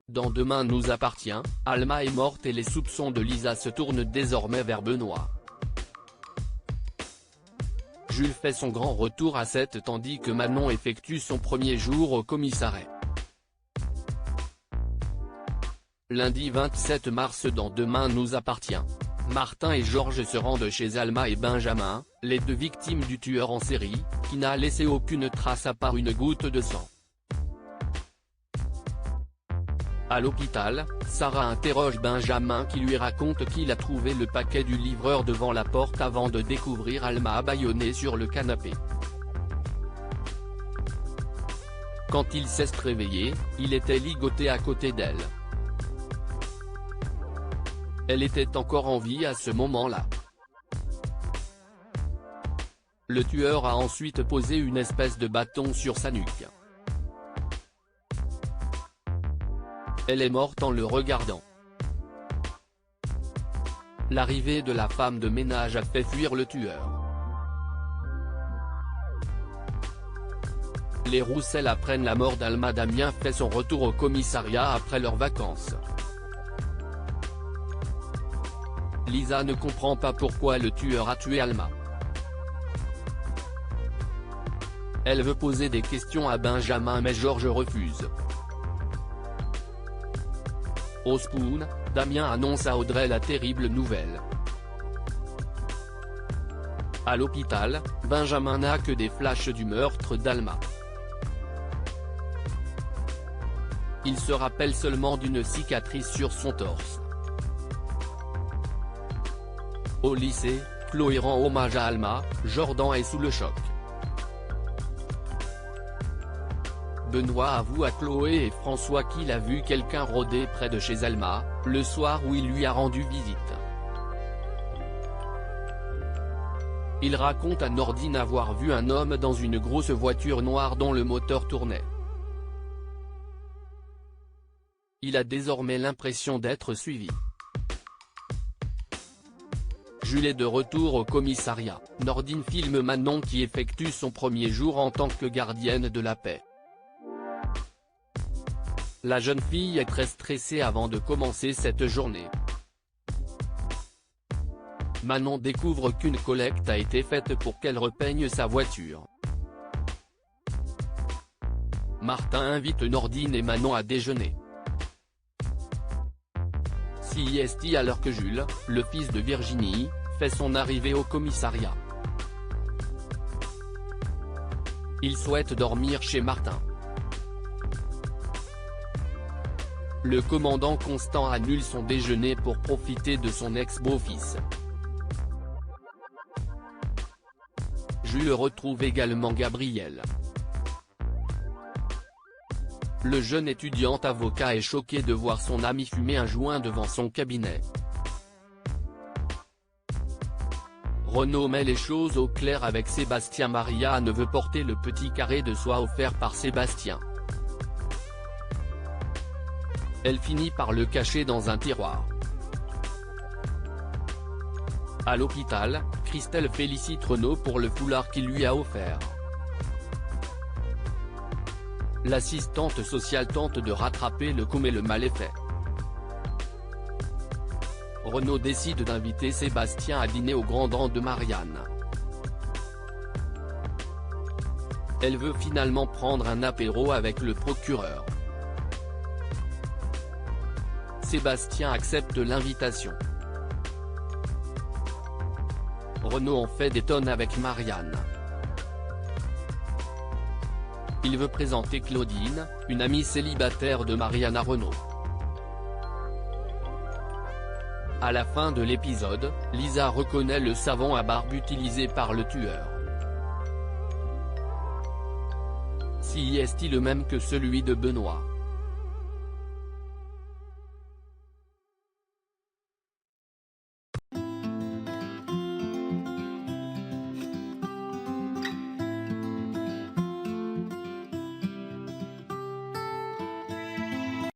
Dans Demain nous appartient, Alma est morte et les soupçons de Lisa se tournent désormais vers Benoît. Jules fait son grand retour à 7 tandis que Manon effectue son premier jour au commissariat. Lundi 27 mars dans Demain nous appartient, Martin et Georges se rendent chez Alma et Benjamin, les deux victimes du tueur en série, qui n'a laissé aucune trace à part une goutte de sang. À l'hôpital, Sarah interroge Benjamin qui lui raconte qu'il a trouvé le paquet du livreur devant la porte avant de découvrir Alma bâillonnée sur le canapé. Quand il s'est réveillé, il était ligoté à côté d'elle. Elle était encore en vie à ce moment-là. Le tueur a ensuite posé une espèce de bâton sur sa nuque. Elle est morte en le regardant. L'arrivée de la femme de ménage a fait fuir le tueur. Les Roussel apprennent la mort d'Alma. Damien fait son retour au commissariat après leurs vacances. Lisa ne comprend pas pourquoi le tueur a tué Alma. Elle veut poser des questions à Benjamin mais Georges refuse. Au Spoon, Damien annonce à Audrey la terrible nouvelle. À l'hôpital, Benjamin n'a que des flashs du meurtre d'Alma. Il se rappelle seulement d'une cicatrice sur son torse. Au lycée, Chloé rend hommage à Alma, Jordan est sous le choc. Benoît avoue à Chloé et François qu'il a vu quelqu'un rôder près de chez Alma, le soir où il lui a rendu visite. Il raconte à Nordine avoir vu un homme dans une grosse voiture noire dont le moteur tournait. Il a désormais l'impression d'être suivi. Jules est de retour au commissariat, Nordine filme Manon qui effectue son premier jour en tant que gardienne de la paix. La jeune fille est très stressée avant de commencer cette journée. Manon découvre qu'une collecte a été faite pour qu'elle repeigne sa voiture. Martin invite Nordine et Manon à déjeuner. CIST alors que Jules, le fils de Virginie, fait son arrivée au commissariat. Il souhaite dormir chez Martin. Le commandant Constant annule son déjeuner pour profiter de son ex-beau-fils. Jules retrouve également Gabriel. Le jeune étudiant avocat est choqué de voir son ami fumer un joint devant son cabinet. Renaud met les choses au clair avec Sébastien. Marianne veut porter le petit carré de soie offert par Sébastien. Elle finit par le cacher dans un tiroir. À l'hôpital, Christelle félicite Renaud pour le foulard qu'il lui a offert. L'assistante sociale tente de rattraper le coup mais le mal est fait. Renaud décide d'inviter Sébastien à dîner au grand dent de Marianne. Elle veut finalement prendre un apéro avec le procureur. Sébastien accepte l'invitation. Renaud en fait des tonnes avec Marianne. Il veut présenter Claudine, une amie célibataire de Marianne à Renaud. À la fin de l'épisode, Lisa reconnaît le savon à barbe utilisé par le tueur. Si est-il le même que celui de Benoît?